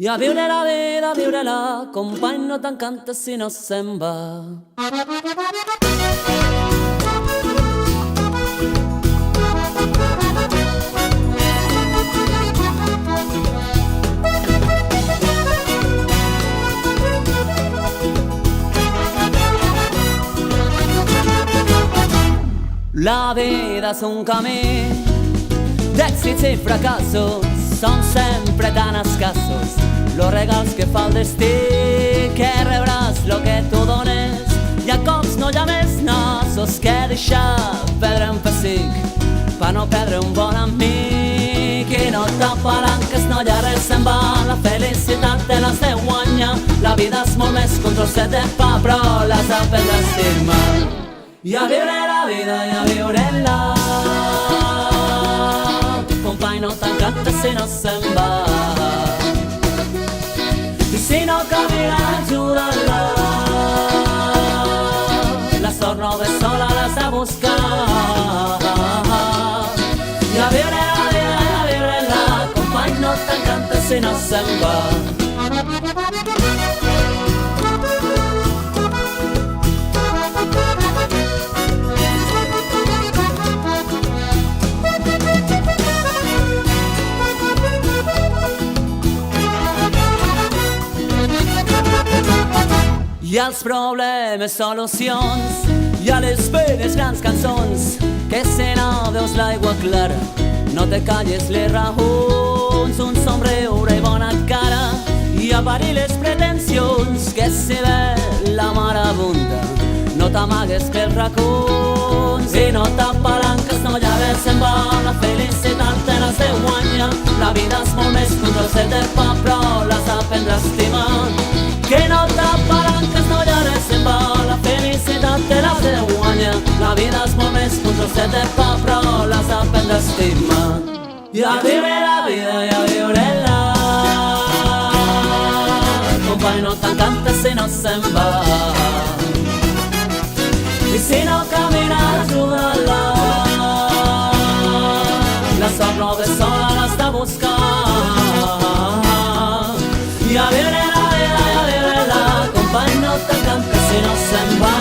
I a viure la, company, no t'encanta si no se'n va. La vida és un camí d'èxits i fracassos, són sempre tan escassos los regals que fa el destí, que rebràs lo que tu dones, i a cops no hi ha més nassos que deixar perdre un pessic per no perdre un bon amic. I no t'apalanques, no hi ha res se'n va, la felicitat te l'has de guanyar, la vida és molt més que un trosset de pa, però l'has d'aprendre a estimar. I a viure la vida, i a viure-la, company, no t'encanta si no se'n va. I si no camina, ajuda-la, la sort no ve sola, l'has de buscar. I a viure la vida, i a viure-la, company, no t'encanta si no se'n va. Hi ha els problemes, solucions, hi ha les penes, grans cançons, que si no veus l'aigua clara, no te calles les raons, un somriure i bona cara, i a parir les pretensions, que si ve la marabunda, no t'amagues que els racons, i no t'apalanques, no hi ha res se'n va, la felicitat te l'has de guanyar, la vida és molt més que un trosset de pa, però l'has d'aprendre a estimar. Que no t'apalanques, no hi ha res se'n va, la felicitat te l'has de guanyar, la vida és molt més que un trosset de pa, però l'has d'aprendre a estimar. I a viure la vida, i a viure-la, company, no t'encanta si no se'n va. I si no camina, ajuda-la, la sort no ve sola, l'has de buscar. I a viure la vida, i a viure-la, company, no t'encanta si no se'n va.